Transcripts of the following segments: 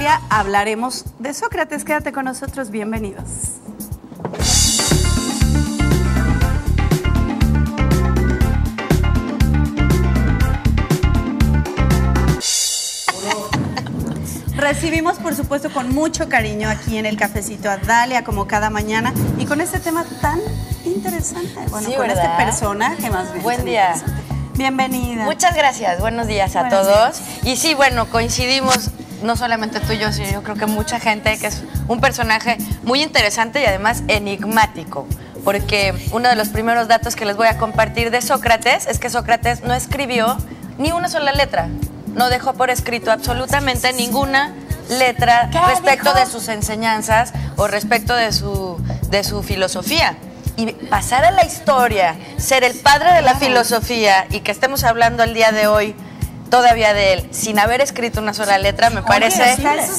día hablaremos de Sócrates. Quédate con nosotros, bienvenidos. Recibimos, por supuesto, con mucho cariño aquí en el cafecito a Dalia, como cada mañana, y con este tema tan interesante. Bueno, sí, con ¿verdad? Este personaje más bien. Buen día. Bienvenida. Muchas gracias. Buenos días a todos. Y sí, bueno, coincidimos, no solamente tú y yo, sino yo creo que mucha gente, que es un personaje muy interesante y además enigmático. Porque uno de los primeros datos que les voy a compartir de Sócrates es que Sócrates no escribió ni una sola letra. No dejó por escrito absolutamente ninguna letra respecto de sus enseñanzas o respecto de su filosofía. Y pasar a la historia, ser el padre de la filosofía y que estemos hablando el día de hoy todavía de él, sin haber escrito una sola letra, me parece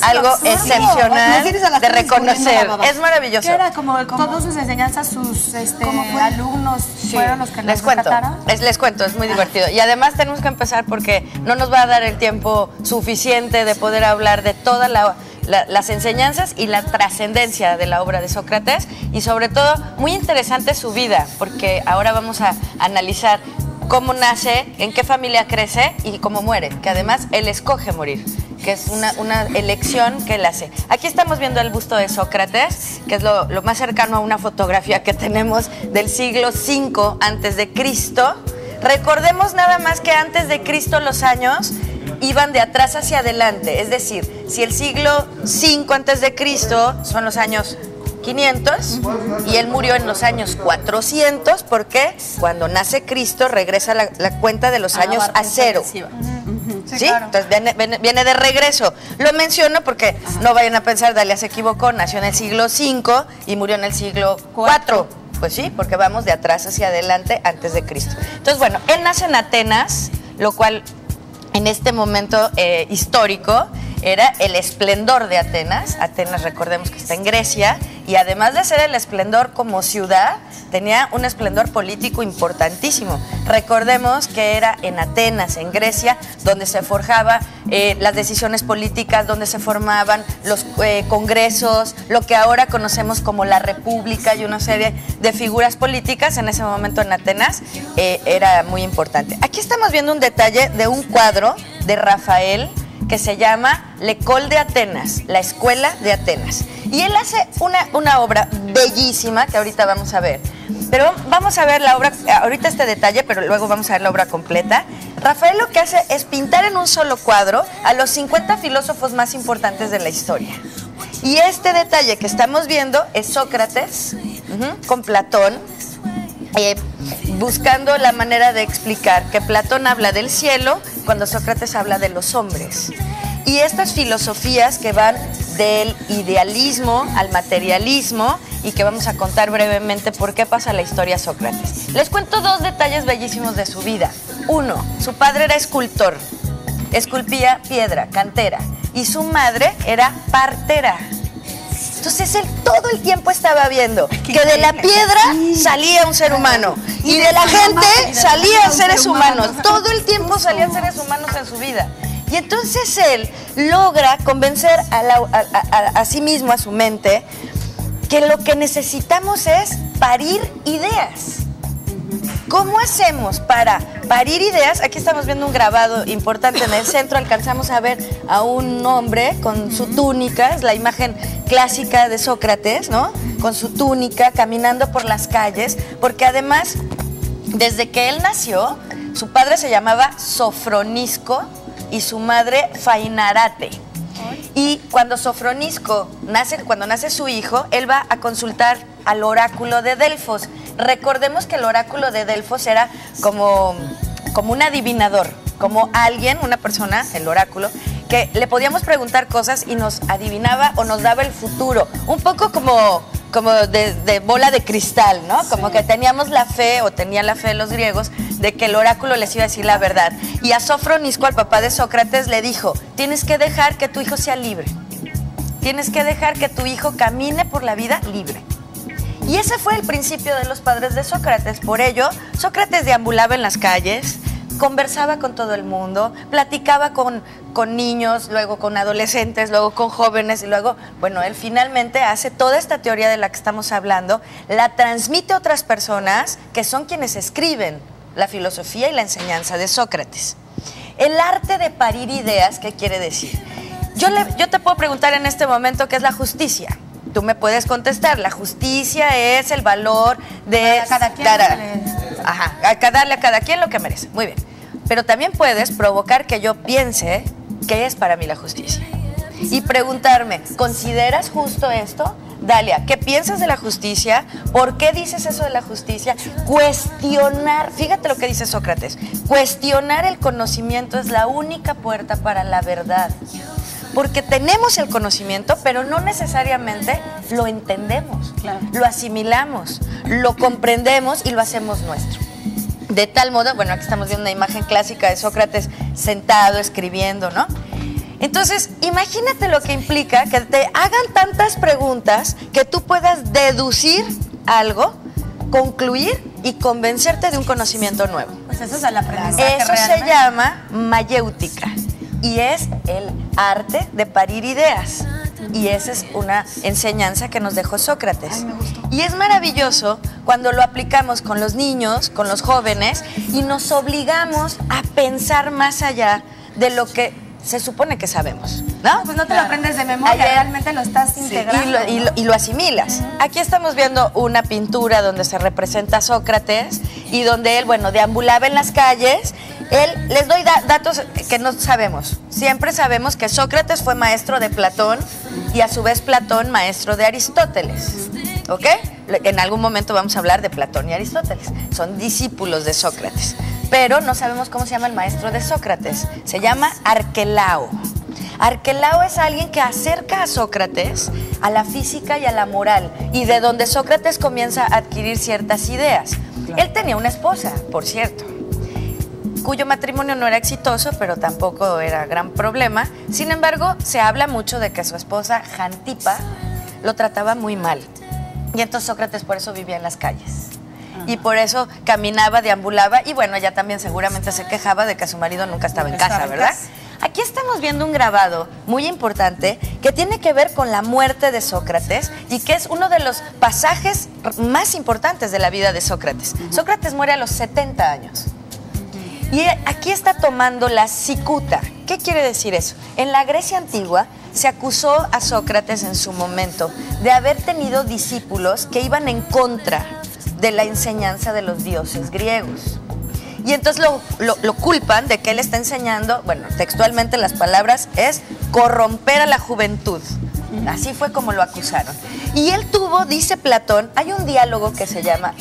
algo excepcional de reconocer. Es maravilloso. ¿Qué era? Como todas sus enseñanzas, sus alumnos fueron los que les cuento. Les cuento, es muy divertido. Y además tenemos que empezar porque no nos va a dar el tiempo suficiente de poder hablar de todas las enseñanzas y la trascendencia de la obra de Sócrates y sobre todo muy interesante su vida, porque ahora vamos a analizar cómo nace, en qué familia crece y cómo muere, que además él escoge morir, que es una elección que él hace. Aquí estamos viendo el busto de Sócrates, que es lo más cercano a una fotografía que tenemos del siglo V antes de Cristo. Recordemos nada más que antes de Cristo los años iban de atrás hacia adelante, es decir, si el siglo V antes de Cristo son los años 500 y él murió en los años 400 porque cuando nace Cristo regresa la cuenta de los años a cero. ¿Sí? Claro. Entonces viene de regreso. Lo menciono porque no vayan a pensar, Dalia se equivocó, nació en el siglo V y murió en el siglo IV. Pues sí, porque vamos de atrás hacia adelante antes de Cristo. Entonces, bueno, él nace en Atenas, lo cual en este momento histórico era el esplendor de Atenas. Atenas, recordemos que está en Grecia, y además de ser el esplendor como ciudad, tenía un esplendor político importantísimo. Recordemos que era en Atenas, en Grecia, donde se forjaban las decisiones políticas, donde se formaban los congresos, lo que ahora conocemos como la República y una serie de figuras políticas. En ese momento en Atenas era muy importante. Aquí estamos viendo un detalle de un cuadro de Rafael que se llama L'École de Atenas, la Escuela de Atenas. Y él hace una obra bellísima que ahorita vamos a ver. Pero vamos a ver la obra, ahorita este detalle, pero luego vamos a ver la obra completa. Rafael lo que hace es pintar en un solo cuadro a los 50 filósofos más importantes de la historia. Y este detalle que estamos viendo es Sócrates con Platón, buscando la manera de explicar que Platón habla del cielo cuando Sócrates habla de los hombres. Y estas filosofías que van del idealismo al materialismo y que vamos a contar brevemente por qué pasa la historia a Sócrates. Les cuento dos detalles bellísimos de su vida. Uno, su padre era escultor, esculpía piedra, cantera, y su madre era partera. Entonces él todo el tiempo estaba viendo que de la piedra salía un ser humano y de la gente salían seres humanos. Todo el tiempo salían seres humanos en su vida. Y entonces él logra convencer a sí mismo, a su mente, que lo que necesitamos es parir ideas. ¿Cómo hacemos para parir ideas? Aquí estamos viendo un grabado importante. En el centro alcanzamos a ver a un hombre con su túnica, es la imagen clásica de Sócrates, ¿no? Con su túnica, caminando por las calles, porque además, desde que él nació, su padre se llamaba Sofronisco y su madre Fainarate. Y cuando cuando nace su hijo, él va a consultar al oráculo de Delfos. Recordemos que el oráculo de Delfos era como un adivinador, como alguien, una persona, el oráculo, que le podíamos preguntar cosas y nos adivinaba o nos daba el futuro. Un poco como de bola de cristal, ¿no? Como que teníamos la fe, o tenía la fe los griegos, de que el oráculo les iba a decir la verdad. Y a Sofronisco, al papá de Sócrates, le dijo: tienes que dejar que tu hijo sea libre. Tienes que dejar que tu hijo camine por la vida libre. Y ese fue el principio de los padres de Sócrates. Por ello, Sócrates deambulaba en las calles, conversaba con todo el mundo, platicaba con niños, luego con adolescentes, luego con jóvenes, y luego, bueno, él finalmente hace toda esta teoría de la que estamos hablando, la transmite a otras personas que son quienes escriben la filosofía y la enseñanza de Sócrates. El arte de parir ideas, ¿qué quiere decir? Yo te puedo preguntar en este momento qué es la justicia. Tú me puedes contestar, la justicia es el valor de darle a cada quien lo que merece. Muy bien. Pero también puedes provocar que yo piense qué es para mí la justicia. Y preguntarme, ¿consideras justo esto? Dalia, ¿qué piensas de la justicia? ¿Por qué dices eso de la justicia? Cuestionar, fíjate lo que dice Sócrates, cuestionar el conocimiento es la única puerta para la verdad. Porque tenemos el conocimiento, pero no necesariamente lo entendemos, claro. Lo asimilamos, lo comprendemos y lo hacemos nuestro. De tal modo, bueno, aquí estamos viendo una imagen clásica de Sócrates sentado, escribiendo, ¿no? Entonces, imagínate lo que implica que te hagan tantas preguntas que tú puedas deducir algo, concluir y convencerte de un conocimiento nuevo. Pues eso es el aprendizaje. Eso se llama mayéutica y es el arte de parir ideas. Y esa es una enseñanza que nos dejó Sócrates. Ay, me gustó. Y es maravilloso cuando lo aplicamos con los niños, con los jóvenes, y nos obligamos a pensar más allá de lo que se supone que sabemos, ¿no? Pues no te lo aprendes de memoria, realmente lo estás integrando. Y lo asimilas. Aquí estamos viendo una pintura donde se representa a Sócrates y donde él, bueno, deambulaba en las calles. Les doy datos que no sabemos. Siempre sabemos que Sócrates fue maestro de Platón y a su vez Platón maestro de Aristóteles. ¿Ok? En algún momento vamos a hablar de Platón y Aristóteles. Son discípulos de Sócrates. Pero no sabemos cómo se llama el maestro de Sócrates. Se llama Arquelao. Arquelao es alguien que acerca a Sócrates a la física y a la moral, y de donde Sócrates comienza a adquirir ciertas ideas. Claro. Él tenía una esposa, por cierto, cuyo matrimonio no era exitoso, pero tampoco era gran problema. Sin embargo, se habla mucho de que su esposa, Jantipa, lo trataba muy mal. Y entonces Sócrates por eso vivía en las calles. Y por eso caminaba, deambulaba, y bueno, ella también seguramente se quejaba de que su marido nunca estaba en casa, ¿verdad? Aquí estamos viendo un grabado muy importante que tiene que ver con la muerte de Sócrates y que es uno de los pasajes más importantes de la vida de Sócrates. Sócrates muere a los 70 años. Y aquí está tomando la cicuta. ¿Qué quiere decir eso? En la Grecia antigua se acusó a Sócrates en su momento de haber tenido discípulos que iban en contra de la enseñanza de los dioses griegos. Y entonces lo culpan de que él está enseñando, bueno, textualmente las palabras es corromper a la juventud. Así fue como lo acusaron. Y él tuvo, dice Platón, hay un diálogo que se llama,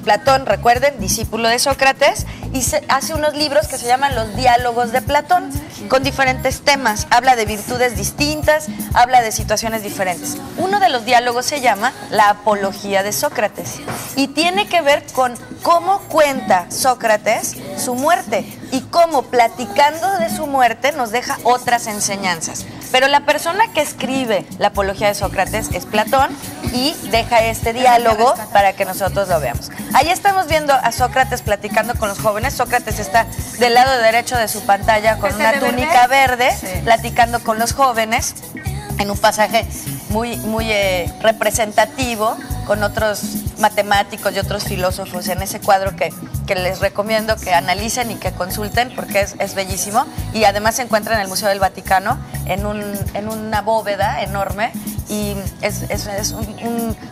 Platón, recuerden, discípulo de Sócrates, y hace unos libros que se llaman los diálogos de Platón, con diferentes temas. Habla de virtudes distintas, habla de situaciones diferentes. Uno de los diálogos se llama La apología de Sócrates, y tiene que ver con cómo cuenta Sócrates su muerte, y cómo platicando de su muerte nos deja otras enseñanzas. Pero la persona que escribe la apología de Sócrates es Platón y deja este diálogo para que nosotros lo veamos. Ahí estamos viendo a Sócrates platicando con los jóvenes. Sócrates está del lado derecho de su pantalla con una túnica verde, platicando con los jóvenes en un pasaje muy representativo con otros matemáticos y otros filósofos en ese cuadro que les recomiendo que analicen y que consulten porque es bellísimo, y además se encuentra en el Museo del Vaticano en una bóveda enorme, y es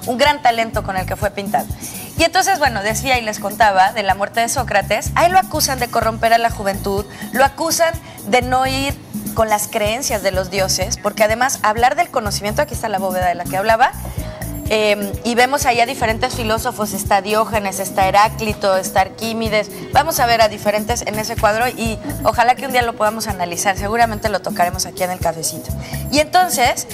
un gran talento con el que fue pintado. Y entonces, bueno, decía y les contaba de la muerte de Sócrates. A él lo acusan de corromper a la juventud, lo acusan de no ir con las creencias de los dioses, porque además hablar del conocimiento, aquí está la bóveda de la que hablaba, y vemos ahí a diferentes filósofos, está Diógenes, está Heráclito, está Arquímedes, vamos a ver a diferentes en ese cuadro y ojalá que un día lo podamos analizar, seguramente lo tocaremos aquí en el cafecito. Y entonces,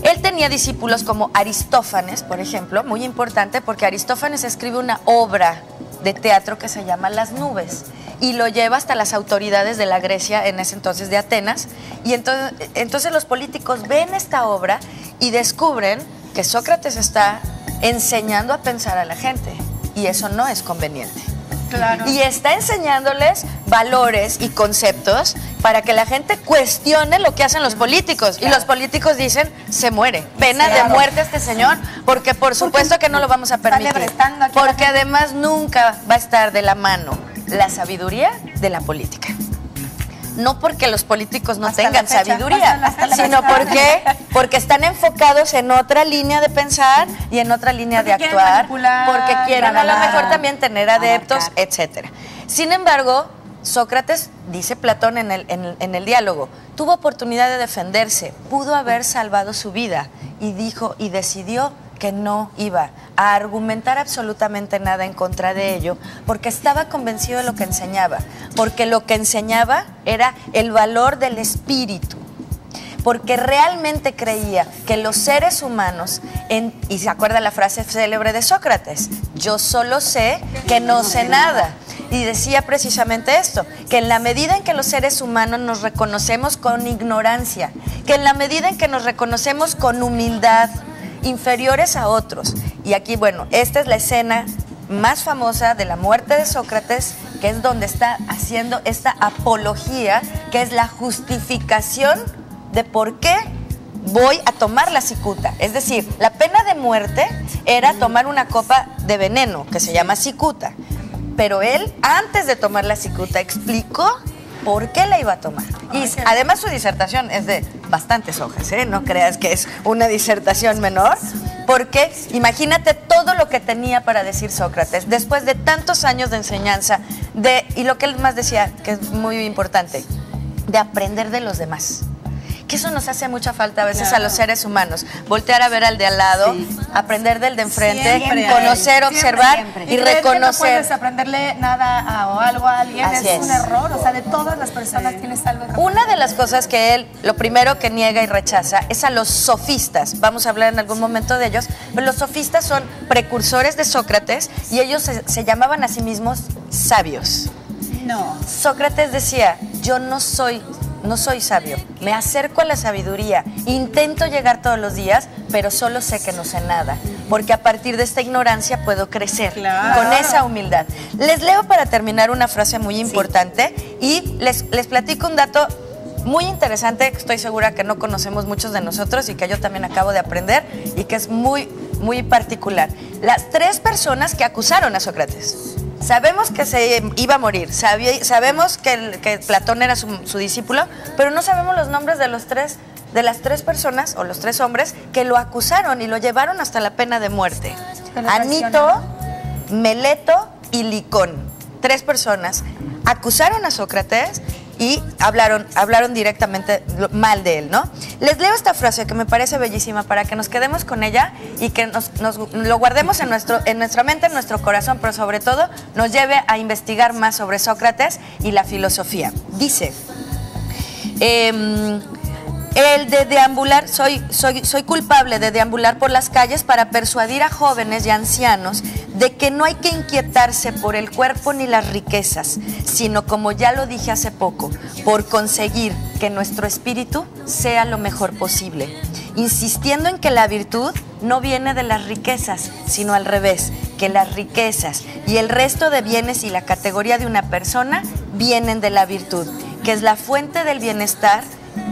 él tenía discípulos como Aristófanes, por ejemplo, muy importante porque Aristófanes escribe una obra de teatro que se llama Las nubes, y lo lleva hasta las autoridades de la Grecia en ese entonces de Atenas, y entonces los políticos ven esta obra y descubren que Sócrates está enseñando a pensar a la gente, y eso no es conveniente. Claro. Y está enseñándoles valores y conceptos para que la gente cuestione lo que hacen los políticos. Y los políticos dicen, se muere. Pena de muerte este señor, porque por supuesto que no lo vamos a permitir. Porque además nunca va a estar de la mano la sabiduría de la política. No porque los políticos no tengan sabiduría, sino porque están enfocados en otra línea de pensar y en otra línea de actuar, porque quieren a lo mejor también tener adeptos, etcétera. Sin embargo, Sócrates, dice Platón en el diálogo, tuvo oportunidad de defenderse, pudo haber salvado su vida y dijo y decidió que no iba a argumentar absolutamente nada en contra de ello, porque estaba convencido de lo que enseñaba, porque lo que enseñaba era el valor del espíritu, porque realmente creía que los seres humanos, y se acuerda la frase célebre de Sócrates, yo solo sé que no sé nada. Y decía precisamente esto, que en la medida en que los seres humanos nos reconocemos con ignorancia, que en la medida en que nos reconocemos con humildad, inferiores a otros. Y aquí, bueno, esta es la escena más famosa de la muerte de Sócrates, que es donde está haciendo esta apología, que es la justificación de por qué voy a tomar la cicuta. Es decir, la pena de muerte era tomar una copa de veneno, que se llama cicuta. Pero él, antes de tomar la cicuta, explicó por qué la iba a tomar. Y además su disertación es de bastantes hojas, ¿eh? No creas que es una disertación menor, porque imagínate todo lo que tenía para decir Sócrates, después de tantos años de enseñanza, y lo que él más decía, que es muy importante, de aprender de los demás. Que eso nos hace mucha falta a veces a los seres humanos. Voltear a ver al de al lado, aprender del de enfrente, conocer, observar y reconocer. No puedes aprenderle nada o algo a alguien, es un error. O sea, de todas las personas tienes algo que aprender. Una de las cosas que él, lo primero que niega y rechaza, es a los sofistas. Vamos a hablar en algún momento de ellos, pero los sofistas son precursores de Sócrates y ellos se llamaban a sí mismos sabios. No. Sócrates decía, yo no soy sabio, me acerco a la sabiduría, intento llegar todos los días, pero solo sé que no sé nada, porque a partir de esta ignorancia puedo crecer, con esa humildad. Les leo para terminar una frase muy importante y les platico un dato muy interesante que estoy segura que no conocemos muchos de nosotros y que yo también acabo de aprender y que es muy, muy particular. Las 3 personas que acusaron a Sócrates. Sabemos que se iba a morir, sabemos que Platón era su discípulo, pero no sabemos los nombres de las 3 personas o los 3 hombres que lo acusaron y lo llevaron hasta la pena de muerte. Anito, Meleto y Licón. 3 personas acusaron a Sócrates y hablaron directamente mal de él, ¿no? Les leo esta frase que me parece bellísima para que nos quedemos con ella y que lo guardemos en nuestra mente, en nuestro corazón, pero sobre todo nos lleve a investigar más sobre Sócrates y la filosofía. Dice, el de deambular, soy culpable de deambular por las calles para persuadir a jóvenes y ancianos de que no hay que inquietarse por el cuerpo ni las riquezas, sino, como ya lo dije hace poco, por conseguir que nuestro espíritu sea lo mejor posible, insistiendo en que la virtud no viene de las riquezas, sino al revés, que las riquezas y el resto de bienes y la categoría de una persona vienen de la virtud, que es la fuente del bienestar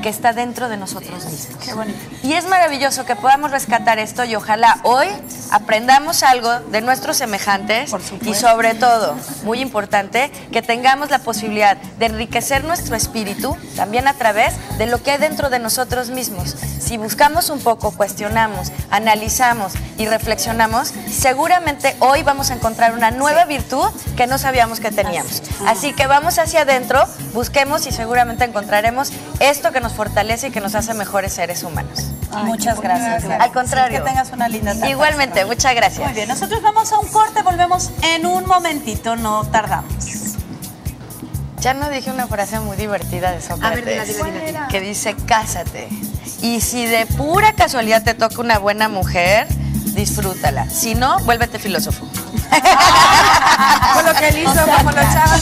que está dentro de nosotros mismos. Qué bonito. Y es maravilloso que podamos rescatar esto y ojalá hoy aprendamos algo de nuestros semejantes y sobre todo, muy importante, que tengamos la posibilidad de enriquecer nuestro espíritu también a través de lo que hay dentro de nosotros mismos. Si buscamos un poco, cuestionamos, analizamos y reflexionamos, seguramente hoy vamos a encontrar una nueva virtud que no sabíamos que teníamos. Así que vamos hacia adentro, busquemos y seguramente encontraremos esto que nos fortalece y que nos hace mejores seres humanos. Muchas gracias. Al contrario. Sí, que tengas una linda tarde. Igualmente, muchas gracias. Muy bien, nosotros vamos a un corte, volvemos en un momentito, no tardamos. Ya no dije una frase muy divertida de Sócrates. A ver, dila. Que dice, cásate. Y si de pura casualidad te toca una buena mujer, disfrútala. Si no, vuélvete filósofo. Con lo que él hizo, como los chavos,